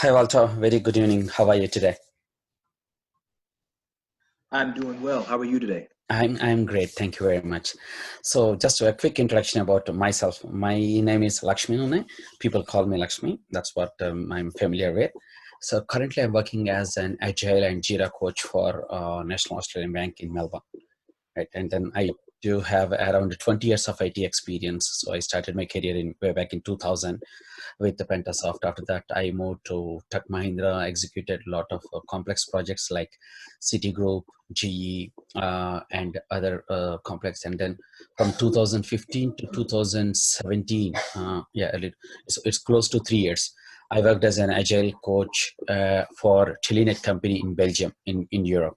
Hi Walter, very good evening. How are you today? I'm doing well. How are you today? I'm great. Thank you very much. So just a quick introduction about myself. My name is Lakshmi Nune. People call me Lakshmi. That's what I'm familiar with. So currently I'm working as an Agile and Jira coach for National Australian Bank in Melbourne. Right, and then I do have around 20 years of IT experience. So I started my career in way back in 2000 with the Pentasoft. After that, I moved to Tech Mahindra, executed a lot of complex projects like Citigroup, GE, and other complex. And then from 2015 to 2017, it's close to 3 years. I worked as an agile coach for Telenet company in Belgium, in Europe.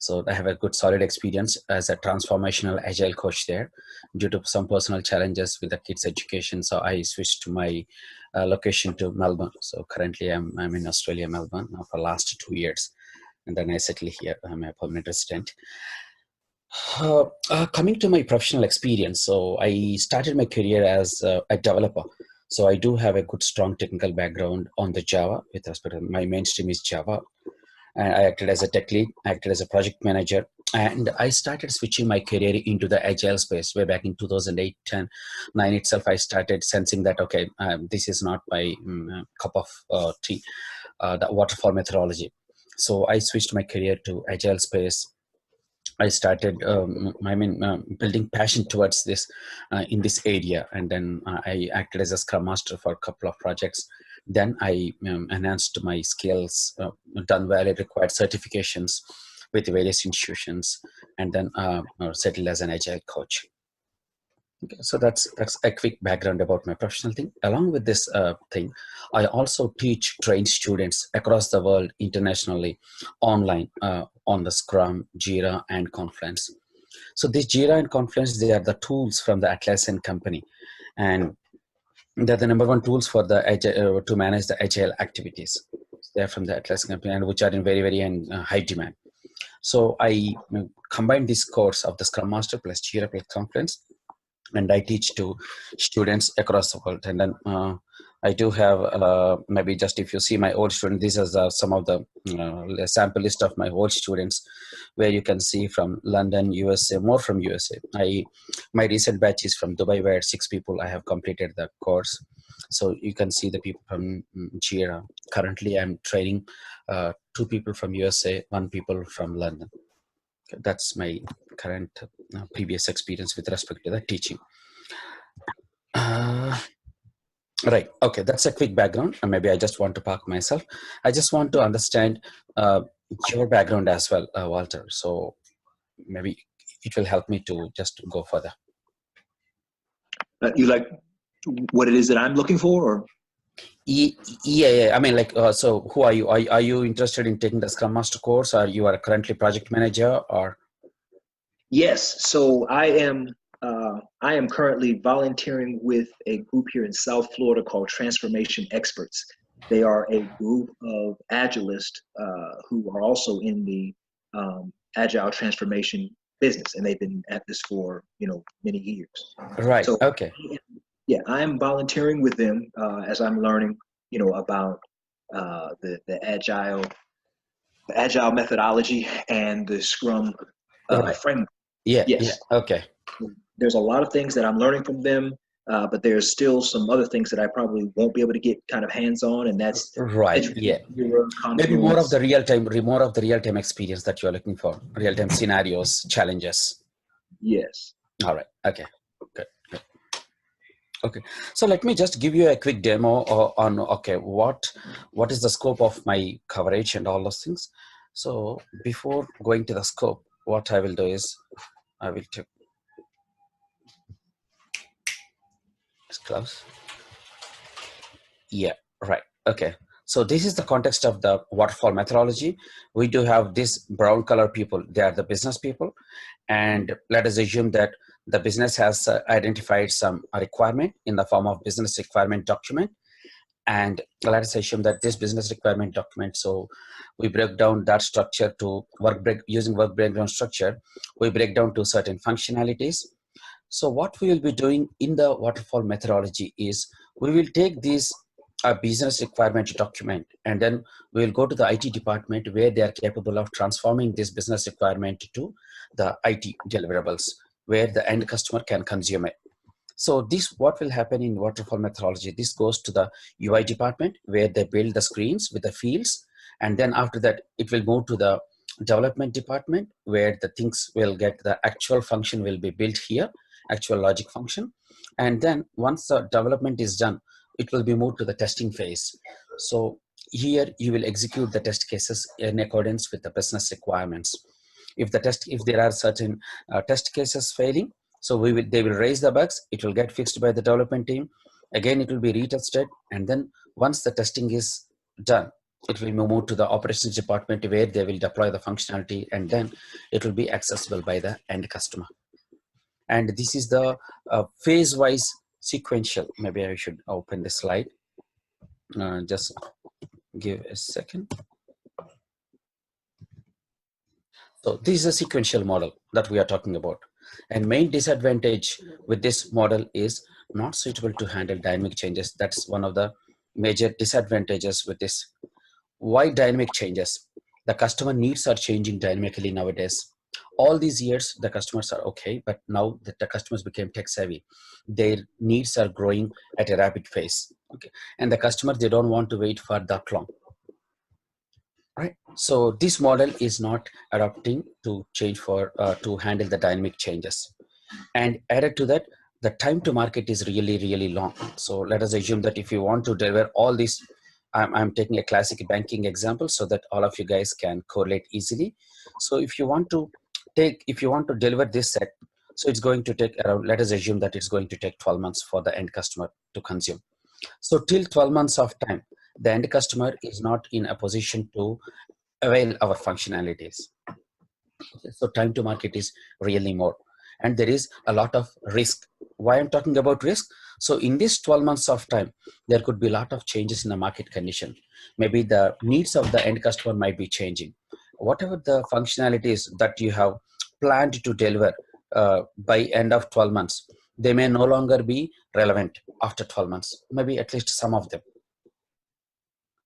So I have a good solid experience as a transformational agile coach there. Due to some personal challenges with the kids' education, so I switched to my location to Melbourne. So currently I'm in Australia, Melbourne, now for last 2 years. And then I settle here. I'm a permanent resident. Coming to my professional experience, so I started my career as a developer. So I do have a good, strong technical background on the Java. With respect to my mainstream is Java. And I acted as a tech lead, acted as a project manager, and I started switching my career into the agile space way back in 2008, 10, 9 itself. I started sensing that, okay, this is not my cup of tea, the waterfall methodology. So I switched my career to agile space. I started, building passion towards this in this area, and then I acted as a Scrum Master for a couple of projects. Then I enhanced my skills, done valid required certifications with various institutions, and then settled as an agile coach. Okay, so that's a quick background about my professional thing. Along with this thing, I also teach train students across the world internationally online on the Scrum, Jira, and Confluence. So this Jira and Confluence, they are the tools from the Atlassian company, and they're the number one tools for the agile, to manage the agile activities. They're from the Atlassian company, and which are in very high demand. So I combined this course of the Scrum Master plus Jira plus Confluence, and I teach to students across the world. And then I do have maybe just if you see my old student, this is some of the sample list of my old students, where you can see from London, USA, more from USA. My recent batch is from Dubai, where 6 people I have completed the course. So you can see the people from Jira. Currently, I'm training 2 people from USA, 1 people from London. That's my current previous experience with respect to the teaching. Right. Okay. That's a quick background. And maybe I just want to park myself. I just want to understand your background as well, Walter. So maybe it will help me to just go further. You like what it is that I'm looking for? Or? Yeah. I mean, like, so who are you? Are you interested in taking the Scrum Master course, or you are currently project manager, or? Yes. So I am currently volunteering with a group here in South Florida called Transformation Experts. They are a group of agilists who are also in the agile transformation business, and they've been at this for many years. Right. So Okay. yeah, I'm volunteering with them as I'm learning, about the agile methodology and the Scrum Right. framework. Yeah. Yes, Okay. there's a lot of things that I'm learning from them, but there's still some other things that I probably won't be able to get kind of hands on, and that's Right. Yeah. Maybe Confluence. more of the real time experience that you're looking for, real time scenarios, challenges. Yes. All right. Okay. Good. Okay. So let me just give you a quick demo on okay what is the scope of my coverage and all those things. So before going to the scope, what I will do is I will take this close. Yeah. Right. Okay. So this is the context of the waterfall methodology. We do have this brown color people. They are the business people. And let us assume that the business has identified some requirement in the form of business requirement document. And let us assume that this business requirement document, so we break down that structure to using work breakdown structure, we break down to certain functionalities. So what we will be doing in the waterfall methodology is we will take these a business requirement document, and then we will go to the IT department where they are capable of transforming this business requirement to the IT deliverables where the end customer can consume it. So this, what will happen in waterfall methodology, this goes to the UI department where they build the screens with the fields, and then after that it will move to the development department where the things will get, the actual function will be built here, actual logic function, and then once the development is done, it will be moved to the testing phase. So here you will execute the test cases in accordance with the business requirements. If there are certain test cases failing, so they will raise the bugs, it will get fixed by the development team, again it will be retested, and then once the testing is done, it will move to the operations department where they will deploy the functionality, and then it will be accessible by the end customer. And this is the phase wise sequential. Maybe I should open the slide, just give a second. So this is a sequential model that we are talking about. And main disadvantage with this model is not suitable to handle dynamic changes. That's one of the major disadvantages with this. Why dynamic changes? The customer needs are changing dynamically nowadays. All these years, the customers are okay, but now that the customers became tech savvy, their needs are growing at a rapid pace. Okay, and the customer, they don't want to wait for that long. Right. So this model is not adapting to change for to handle the dynamic changes. And added to that, the time to market is really, really long. So let us assume that if you want to deliver all this, I'm taking a classic banking example so that all of you guys can correlate easily. So if you want to deliver this set, so it's going to take around, let us assume that it's going to take 12 months for the end customer to consume. So till 12 months of time, the end customer is not in a position to avail our functionalities. So time to market is really more, and there is a lot of risk. Why I'm talking about risk? So in this 12 months of time, there could be a lot of changes in the market condition. Maybe the needs of the end customer might be changing. Whatever the functionalities that you have planned to deliver by end of 12 months, they may no longer be relevant after 12 months, maybe at least some of them.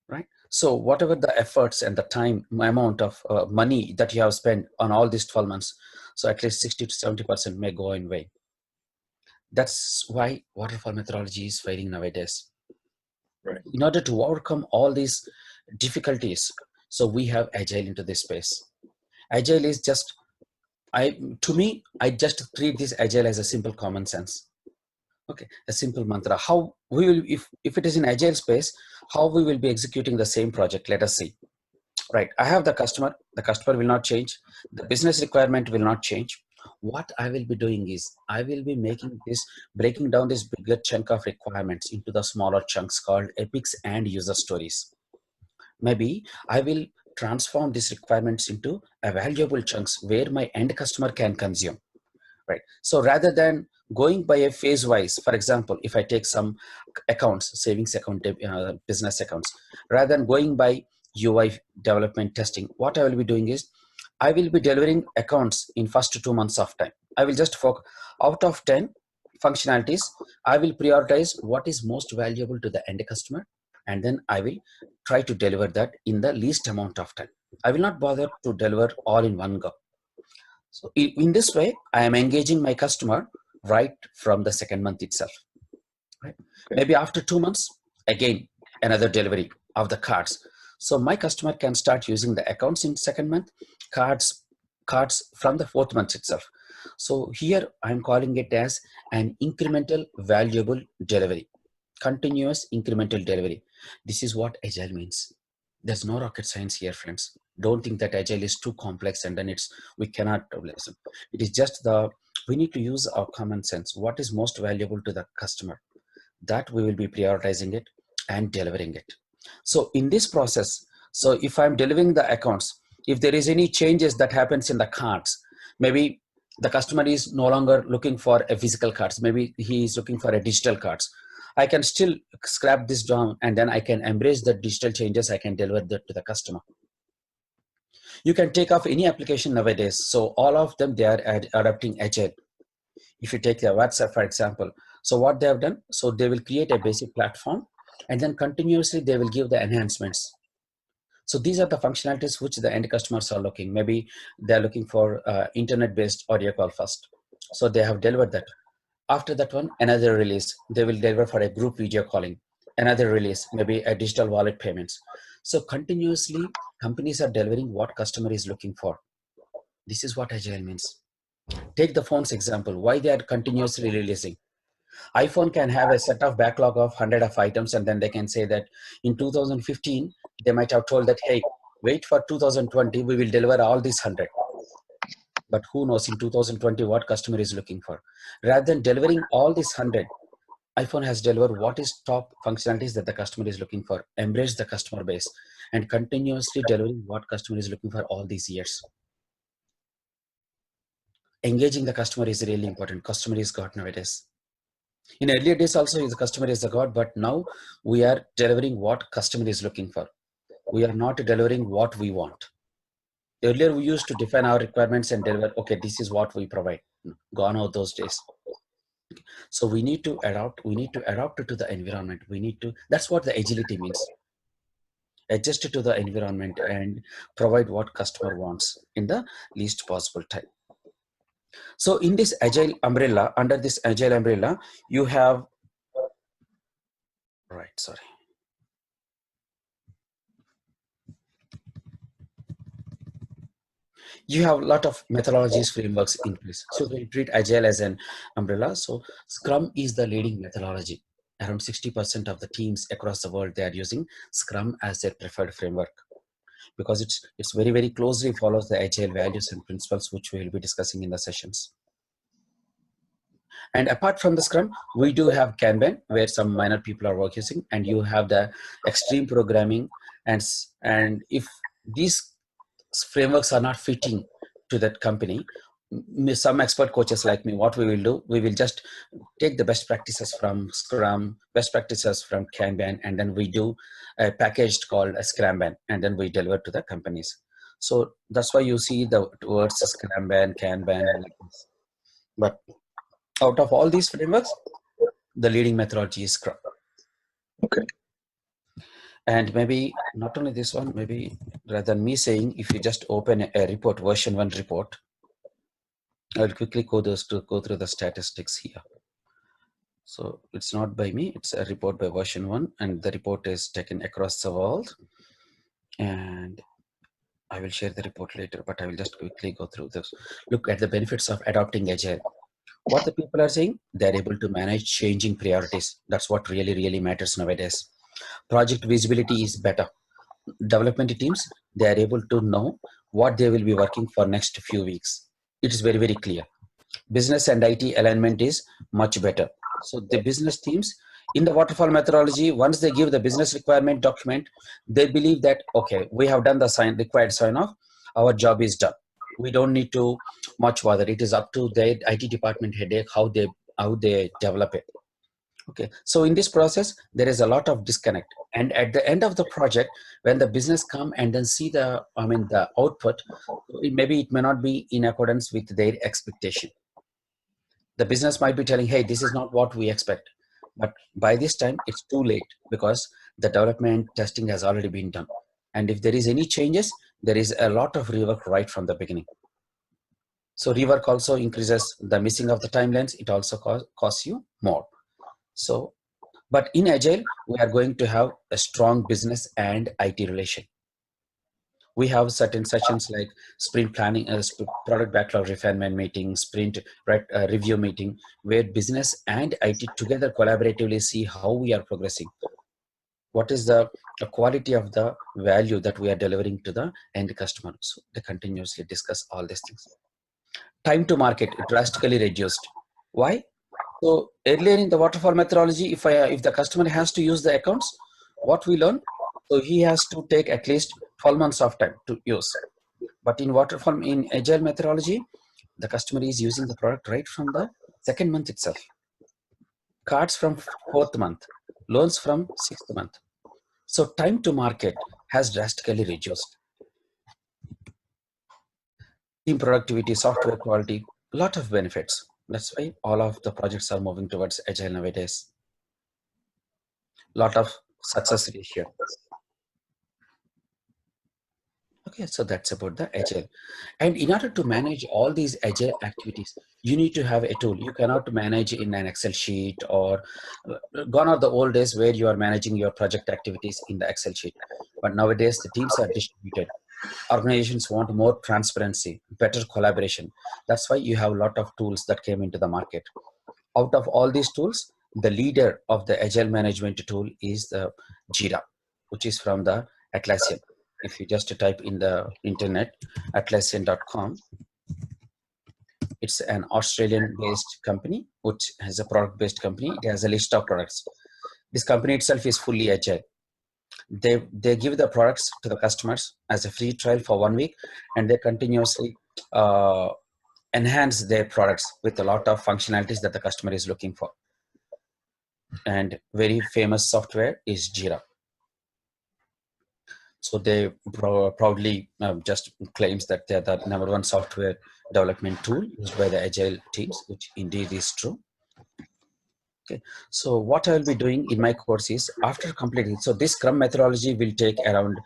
Right? So whatever the efforts and the time amount of money that you have spent on all these 12 months, so at least 60 to 70% may go in vain. That's why waterfall methodology is failing nowadays. Right. In order to overcome all these difficulties, so we have Agile into this space. Agile is just, to me, I just treat this Agile as a simple common sense. Okay, a simple mantra. How we will, if it is in Agile space, how we will be executing the same project, let us see. Right, I have the customer will not change, the business requirement will not change. What I will be doing is I will be breaking down this bigger chunk of requirements into the smaller chunks called epics and user stories. Maybe I will transform these requirements into valuable chunks where my end customer can consume. Right, so rather than going by a phase wise, for example, if I take some accounts, savings account, business accounts, rather than going by UI development testing, what I will be doing is I will be delivering accounts in first 2 months of time. I will just focus, out of 10 functionalities, I will prioritize what is most valuable to the end customer, and then I will try to deliver that in the least amount of time. I will not bother to deliver all in one go. So in this way, I am engaging my customer right from the second month itself. Right? Okay. Maybe after 2 months, again, another delivery of the cards. So my customer can start using the accounts in second month, cards from the fourth month itself. So here I'm calling it as an incremental valuable delivery, continuous incremental delivery. This is what Agile means. There's no rocket science here, friends. Don't think that Agile is too complex and then we cannot listen. It is just we need to use our common sense. What is most valuable to the customer? That we will be prioritizing it and delivering it. So in this process, so if I'm delivering the accounts, if there is any changes that happens in the cards, maybe the customer is no longer looking for a physical cards, maybe he is looking for a digital cards, I can still scrap this down and then I can embrace the digital changes, I can deliver that to the customer. You can take off any application nowadays, so all of them, they are adapting Agile. If you take the WhatsApp, for example, so what they have done, so they will create a basic platform, And then continuously they will give the enhancements. So these are the functionalities which the end customers are looking. Maybe they're looking for internet-based audio call first. So they have delivered that. After that one, another release, they will deliver for a group video calling. Another release, maybe a digital wallet payments. So continuously, companies are delivering what customer is looking for. This is what Agile means. Take the phones example, why they are continuously releasing. iPhone can have a set of backlog of 100 of items, and then they can say that in 2015, they might have told that, hey, wait for 2020, we will deliver all these 100. But who knows in 2020 what customer is looking for. Rather than delivering all these 100, iPhone has delivered what is top functionalities that the customer is looking for, embrace the customer base, and continuously delivering what customer is looking for all these years. Engaging the customer is really important. Customer is God nowadays. In earlier days also, the customer is the God, but now we are delivering what customer is looking for. We are not delivering what we want. Earlier, we used to define our requirements and deliver, okay, this is what we provide. Gone out those days. So we need to adapt to the environment. That's what the agility means. Adjust it to the environment and provide what customer wants in the least possible time. So in this agile umbrella, under this agile umbrella, you have, right, sorry. You have a lot of methodologies, frameworks in place. So we treat agile as an umbrella. So Scrum is the leading methodology. Around 60% of the teams across the world, they are using Scrum as their preferred framework, because it's very, very closely follows the agile values and principles, which we will be discussing in the sessions. And apart from the Scrum, we do have Kanban, where some minor people are working, and you have the extreme programming. And if these frameworks are not fitting to that company, some expert coaches like me, what we will do, we will just take the best practices from Scrum, best practices from Kanban, and then we do a package called a Scrumban, and then we deliver to the companies. So that's why you see the words Scrumban, Kanban like this. But out of all these frameworks, the leading methodology is Scrum. Okay. And maybe not only this one, maybe rather than me saying, if you just open a report, version 1 report, I'll quickly go through the statistics here. So it's not by me, it's a report by version 1, and the report is taken across the world. And I will share the report later, but I will just quickly go through this. Look at the benefits of adopting Agile. What the people are saying, they're able to manage changing priorities. That's what really, really matters nowadays. Project visibility is better. Development teams, they are able to know what they will be working for next few weeks. It is very, very clear. Business and IT alignment is much better. So the business teams in the waterfall methodology, once they give the business requirement document, they believe that, okay, we have done the required sign off, our job is done. We don't need to much bother. It is up to the IT department headache how they develop it. Okay, so in this process, there is a lot of disconnect. And at the end of the project, when the business come and then see the output, maybe it may not be in accordance with their expectation. The business might be telling, hey, this is not what we expect. But by this time, it's too late, because the development testing has already been done. And if there is any changes, there is a lot of rework right from the beginning. So rework also increases the missing of the timelines. It also costs you more. So, but in Agile, we are going to have a strong business and IT relation. We have certain sessions like sprint planning, product backlog refinement meeting, sprint review meeting, where business and IT together collaboratively see how we are progressing. What is the quality of the value that we are delivering to the end customer? So they continuously discuss all these things. Time to market drastically reduced. Why? So earlier in the waterfall methodology, if the customer has to use the accounts, what we learn, so he has to take at least 12 months of time to use. But in agile methodology, the customer is using the product right from the second month itself. Cards from 4th month, loans from 6th month. So time to market has drastically reduced. Team productivity, software quality, a lot of benefits. That's why all of the projects are moving towards agile nowadays. lot of success ratio. Okay, so that's about the agile. And in order to manage all these agile activities, you need to have a tool. You cannot manage in an Excel sheet, or gone are the old days where you are managing your project activities in the Excel sheet. But nowadays the teams are distributed. Organizations want more transparency, better collaboration. That's why you have a lot of tools that came into the market. Out of all these tools, the leader of the agile management tool is the Jira, which is from the Atlassian. If you just type in the internet atlassian.com, it's an Australian based company which has a product based company. It has a list of products. This company itself is fully agile. They give the products to the customers as a free trial for 1 week, and they continuously uh, enhance their products with a lot of functionalities that the customer is looking for. And very famous software is Jira. So they proudly just claims that they're the #1 software development tool used by the agile teams, which indeed is true. Okay, so what I'll be doing in my course is, after completing, so this Scrum methodology will take around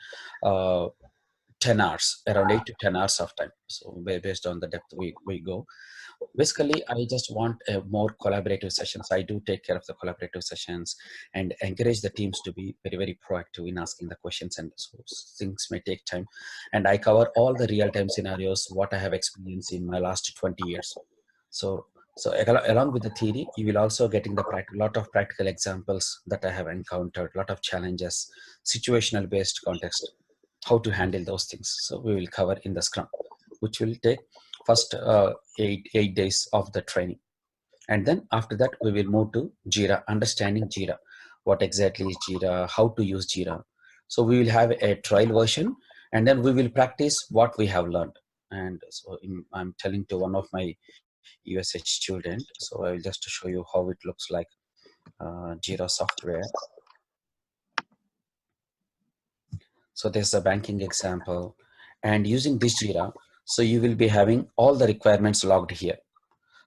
uh, 10 hours, around 8 to 10 hours of time. So based on the depth we go. Basically, I just want a more collaborative sessions. I do take care of the collaborative sessions and encourage the teams to be very, very proactive in asking the questions, and so things may take time. And I cover all the real-time scenarios, what I have experienced in my last 20 years. So along with the theory, you will also getting the lot of practical examples that I have encountered, lot of challenges, situational based context, how to handle those things. So we will cover in the Scrum, which will take first 8 days of the training. And then after that, we will move to Jira, understanding Jira. What exactly is Jira, how to use Jira. So we will have a trial version, and then we will practice what we have learned. And so I'm telling to one of my USH student, so I will just show you how it looks like, Jira software. So there's a banking example, and using this Jira, so you will be having all the requirements logged here.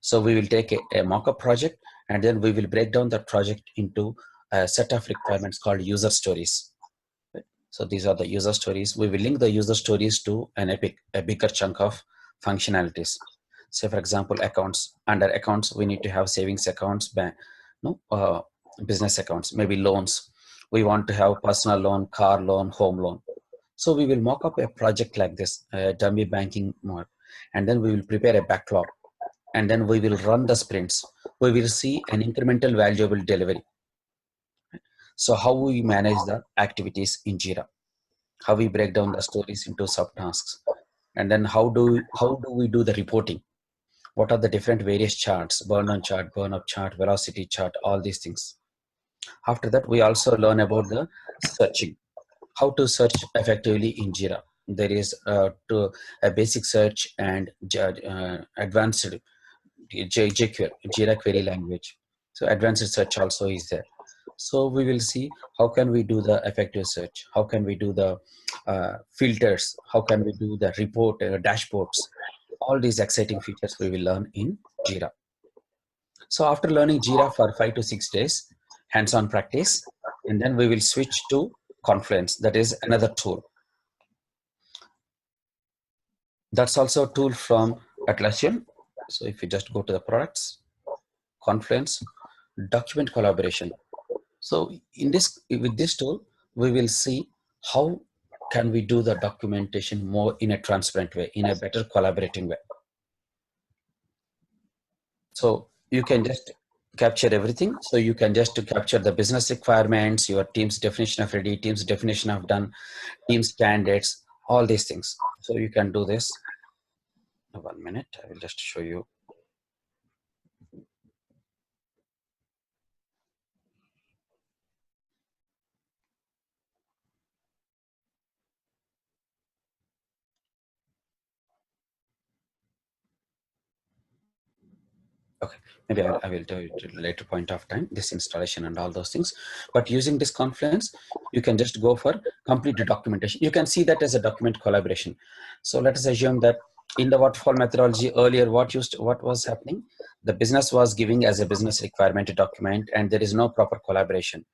So we will take a mock-up project, and then we will break down that project into a set of requirements called user stories. So these are the user stories. We will link the user stories to a bigger chunk of functionalities. Say, for example, accounts. Under accounts, we need to have savings accounts, business accounts, maybe loans. We want to have personal loan, car loan, home loan. So we will mock up a project like this, a dummy banking mod, and then we will prepare a backlog, and then we will run the sprints. We will see an incremental valuable delivery. So how we manage the activities in Jira, how we break down the stories into subtasks, and then how do we do the reporting? What are the different various charts, burn on chart, burn up chart, velocity chart, all these things. After that, we also learn about the searching, how to search effectively in Jira. There is a basic search and advanced JQuery, Jira query language. So advanced search also is there. So we will see how can we do the effective search, how can we do the filters, how can we do the report dashboards. All these exciting features we will learn in Jira. So after learning Jira for 5 to 6 days, hands-on practice, and then we will switch to Confluence. That is another tool. That's also a tool from Atlassian. So if you just go to the products, Confluence, document collaboration. So with this tool, we will see how can we do the documentation more in a transparent way, in a better collaborating way. So you can just capture everything. So you can just capture the business requirements, your team's definition of ready, team's definition of done, team standards, all these things. So you can do this. 1 minute, I will just show you. Okay, maybe I will do it at a later point of time, this installation and all those things. But using this Confluence, you can just go for complete documentation. You can see that as a document collaboration. So let us assume that In the waterfall methodology earlier, what was happening? The business was giving as a business requirement to document, and there is no proper collaboration.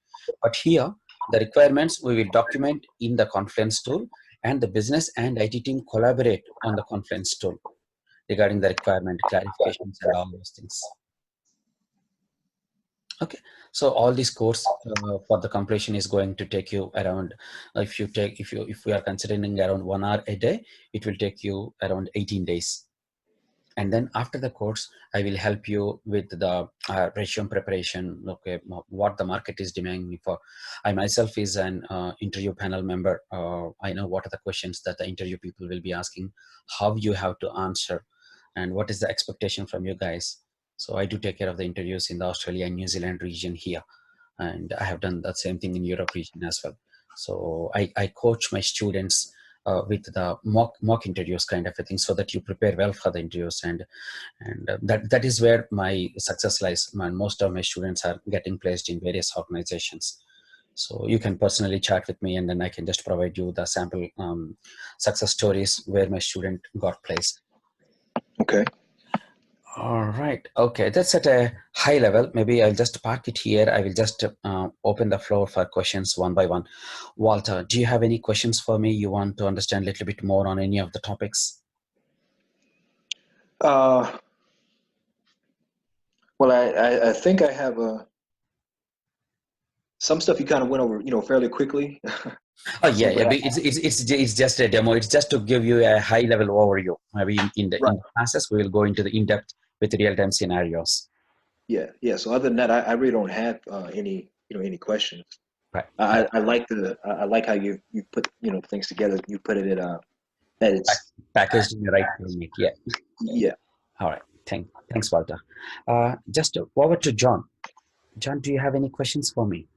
But here, the requirements we will document in the Confluence tool, and the business and IT team collaborate on the Confluence tool regarding the requirement clarifications and all those things. Okay, so all this course for the completion is going to take you around, if we are considering around 1 hour a day, it will take you around 18 days. And then after the course, I will help you with the resume preparation. Okay, what the market is demanding for. I myself is an interview panel member. I know what are the questions that the interview people will be asking, how you have to answer, and what is the expectation from you guys. So I do take care of the interviews in the Australia and New Zealand region here, and I have done the same thing in Europe region as well. So I coach my students with the mock interviews kind of a thing, so that you prepare well for the interviews, and that is where my success lies. Most of my students are getting placed in various organizations. So you can personally chat with me, and then I can just provide you the sample success stories where my student got placed. Okay. All right. Okay. That's at a high level. Maybe I'll just park it here. I will just open the floor for questions one by one. Walter, do you have any questions for me? You want to understand a little bit more on any of the topics? Well, I think I have some stuff you kind of went over, fairly quickly. Oh yeah, But it's just a demo. It's just to give you a high level overview. Maybe in right. the classes we will go into the in depth with real time scenarios. Yeah. So other than that, I really don't have any questions. Right. I like how you put things together. You put it in that it's Packaged in the right format. Yeah. yeah. All right. Thanks, Walter. Just over to John. John, do you have any questions for me?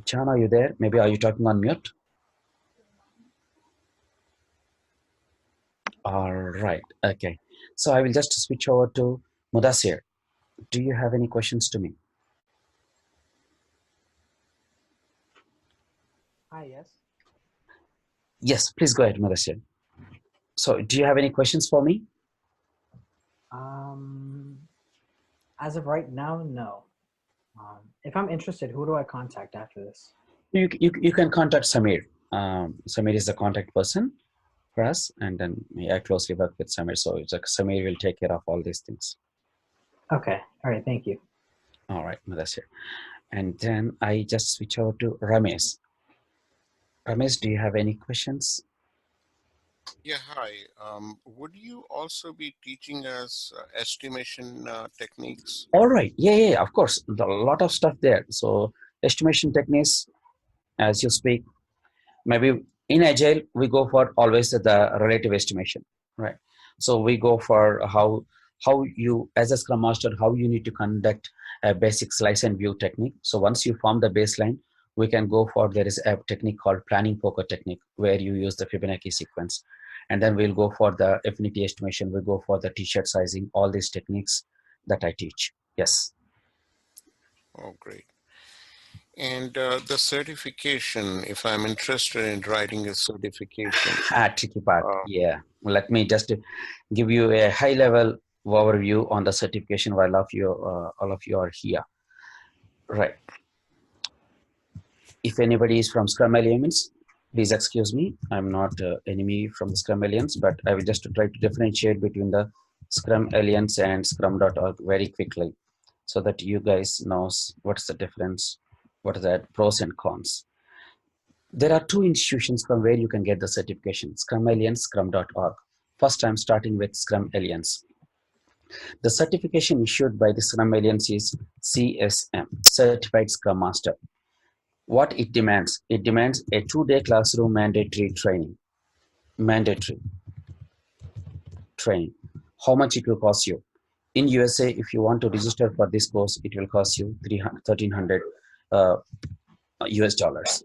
John, are you there? Maybe are you talking on mute? All right. Okay. So I will just switch over to Mudassir. Do you have any questions to me? Hi, yes. Yes, please go ahead, Mudassir. So do you have any questions for me? As of right now, no. If I'm interested, who do I contact after this? You can contact Samir. Samir is the contact person for us, and then I closely work with Samir. So it's like Samir will take care of all these things. Okay. All right. Thank you. All right, Mudassir. And then I just switch over to Ramesh. Ramesh, do you have any questions? Yeah, hi. Would you also be teaching us estimation techniques? All right. Yeah, of course. A lot of stuff there. So estimation techniques, as you speak, maybe in Agile, we go for always the relative estimation, right? So we go for how you, as a Scrum Master, how you need to conduct a basic slice and view technique. So once you form the baseline, we can go for, there is a technique called planning poker technique, where you use the Fibonacci sequence. And then we'll go for the affinity estimation, we go for the t-shirt sizing, all these techniques that I teach. Yes. Oh, great. And the certification, if I'm interested in writing a certification. Tricky part. Yeah. Let me just give you a high level overview on the certification while all of you are here. Right. If anybody is from Scrum Alliance, please excuse me. I'm not enemy from the Scrum Alliance, but I will just try to differentiate between the Scrum Alliance and Scrum.org very quickly, so that you guys knows what's the difference, what are the pros and cons. There are two institutions from where you can get the certification: Scrum Alliance, Scrum.org. First, I'm starting with Scrum Alliance. The certification issued by the Scrum Alliance is CSM, Certified Scrum Master. What it demands? It demands a 2-day classroom mandatory training. Mandatory training. How much it will cost you? In USA, if you want to register for this course, it will cost you $1,300 US dollars.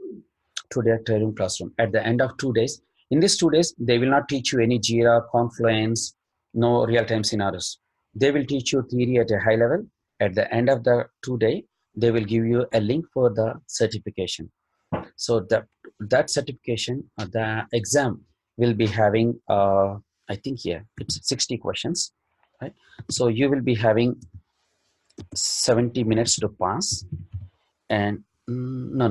2-day training classroom. At the end of 2 days, in these 2 days, they will not teach you any Jira, Confluence, no real-time scenarios. They will teach you theory at a high level. At the end of the 2 day, they will give you a link for the certification. So the that certification, the exam will be having, I think here it's 60 questions, right? So you will be having 70 minutes to pass, and no,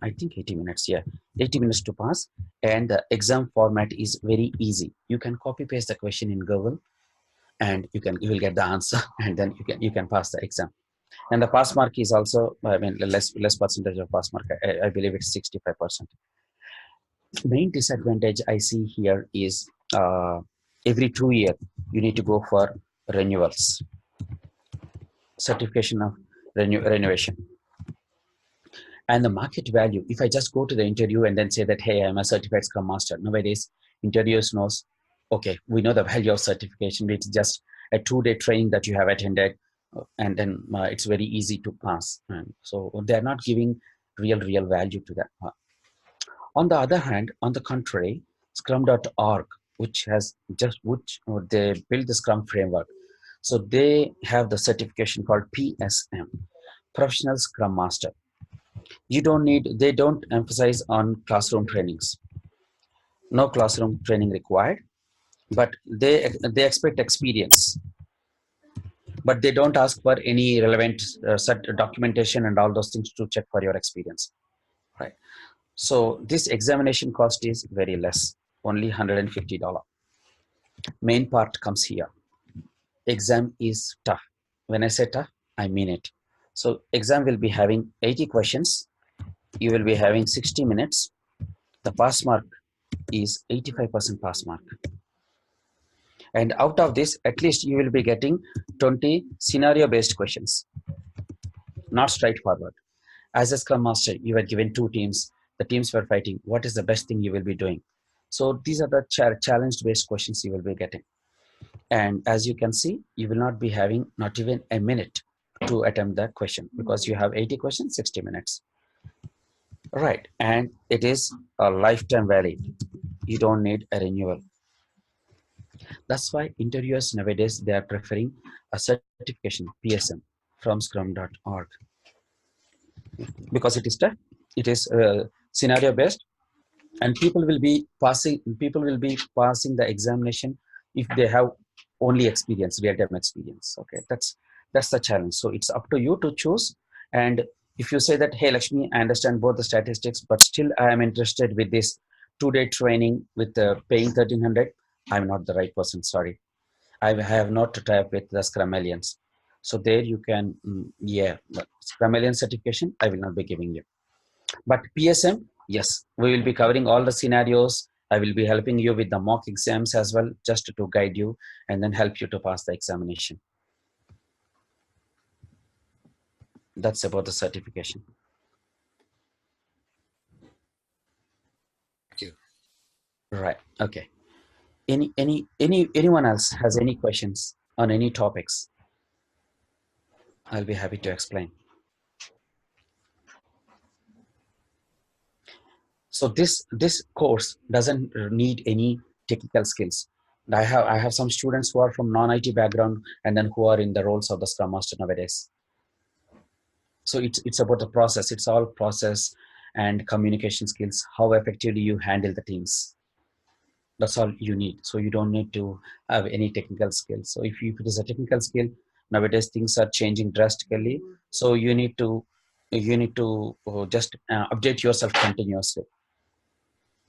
I think 80 minutes, yeah, 80 minutes to pass. And the exam format is very easy. You can copy paste the question in Google, and you will get the answer, and then you can pass the exam. And the pass mark is also, I mean, less percentage of pass mark. I believe it's 65%. Main disadvantage I see here is every 2 years you need to go for renewals, certification of renovation. And the market value, if I just go to the interview and then say that, hey, I'm a certified Scrum Master, nowadays interviewers knows, okay, we know the value of certification. It's just a 2-day training that you have attended, and then it's very easy to pass. And so they're not giving real value to that. On the other hand, on the contrary, Scrum.org, which they built the Scrum framework, so they have the certification called PSM, Professional Scrum Master. They don't emphasize on classroom trainings. No classroom training required, but they expect experience. But they don't ask for any relevant documentation and all those things to check for your experience, right? So this examination cost is very less, only $150. Main part comes here. Exam is tough. When I say tough, I mean it. So exam will be having 80 questions. You will be having 60 minutes. The pass mark is 85% pass mark. And out of this, at least you will be getting 20 scenario-based questions, not straightforward. As a Scrum Master, you were given 2 teams. The teams were fighting. What is the best thing you will be doing? So these are the challenge-based questions you will be getting. And as you can see, you will not be having not even a minute to attempt that question, because you have 80 questions, 60 minutes. Right, and it is a lifetime valid. You don't need a renewal. That's why interviewers nowadays, they are preferring a certification, PSM, from scrum.org, because it is tough, it is scenario based, and people will be passing the examination if they have only experience, real-time experience. Okay, that's the challenge. So it's up to you to choose. And if you say that, hey Lakshmi, I understand both the statistics, but still I am interested with this 2-day training with paying 1300, I'm not the right person, sorry. I have not to tie up with the Scrum Alliance. So there you can, but Scrum Alliance certification I will not be giving you. But PSM, yes, we will be covering all the scenarios. I will be helping you with the mock exams as well, just to guide you and then help you to pass the examination. That's about the certification. Thank you. Right. Okay. Anyone else has any questions on any topics? I'll be happy to explain. So this course doesn't need any technical skills. I have some students who are from non-IT background and then who are in the roles of the Scrum Master nowadays. So it's about the process. It's all process and communication skills, how effectively you handle the teams. That's all you need. So you don't need to have any technical skills. So if it is a technical skill, nowadays things are changing drastically. So you need to just update yourself continuously.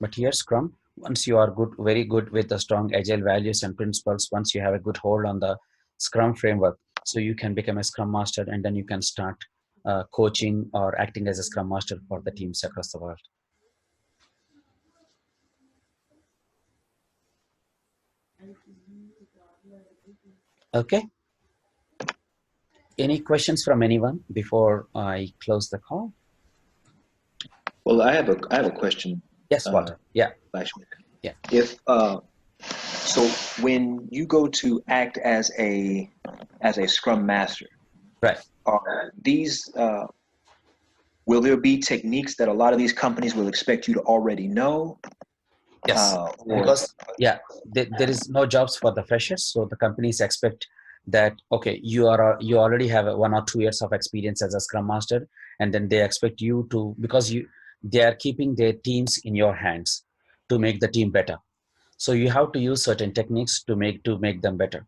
But here Scrum, once you are good, very good with the strong agile values and principles, once you have a good hold on the Scrum framework, so you can become a Scrum Master, and then you can start coaching or acting as a Scrum Master for the teams across the world. Okay. Any questions from anyone before I close the call? Well, I have a question. Yes, Walter. Yeah. Lakshmi. Yeah. If so, when you go to act as a Scrum Master, Right. are these will there be techniques that a lot of these companies will expect you to already know? Yes, because there is no jobs for the freshers, so the companies expect that, okay, you already have 1 or 2 years of experience as a Scrum Master, and then they expect you to, because they are keeping their teams in your hands to make the team better. So you have to use certain techniques to make them better.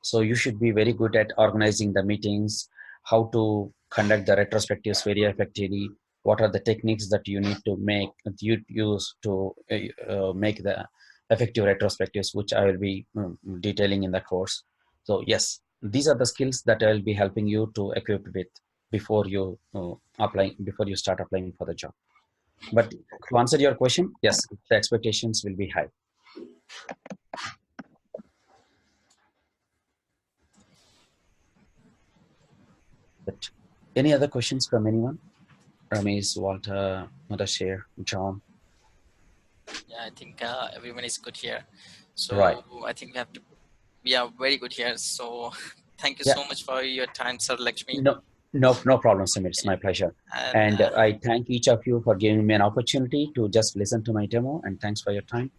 So you should be very good at organizing the meetings, how to conduct the retrospectives very effectively, what are the techniques that you need to make, you use to make the effective retrospectives, which I will be detailing in the course. So yes, these are the skills that I will be helping you to equip with before you before you start applying for the job. But to answer your question, yes, the expectations will be high. But any other questions from anyone? Ramesh, Walter, Mudashir, John? Yeah, I think everyone is good here. Right. So I think we are very good here. So thank you Yeah. so much for your time, Sir Lakshmi. No problem, Samir. It's my pleasure. And I thank each of you for giving me an opportunity to just listen to my demo. And thanks for your time.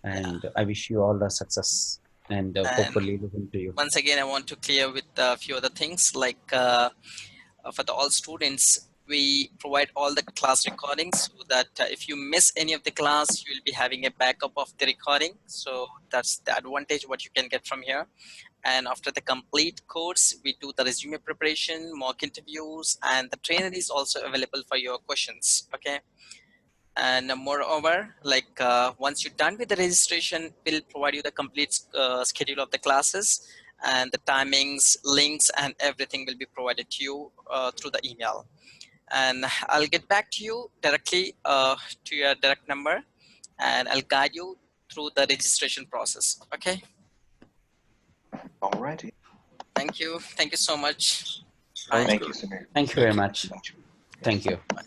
And I wish you all the success and hopefully listen to you. Once again, I want to clear with a few other things like for all students, we provide all the class recordings so that if you miss any of the class, you will be having a backup of the recording. So that's the advantage what you can get from here. And after the complete course, we do the resume preparation, mock interviews, and the trainer is also available for your questions. Okay. And moreover, like once you're done with the registration, we'll provide you the complete schedule of the classes, and the timings, links, and everything will be provided to you through the email. And I'll get back to you directly to your direct number, and I'll guide you through the registration process. Okay. All righty. Thank you. Thank you so much. Thank Bye. you, Samir. Thank you very much. Thank you. Bye.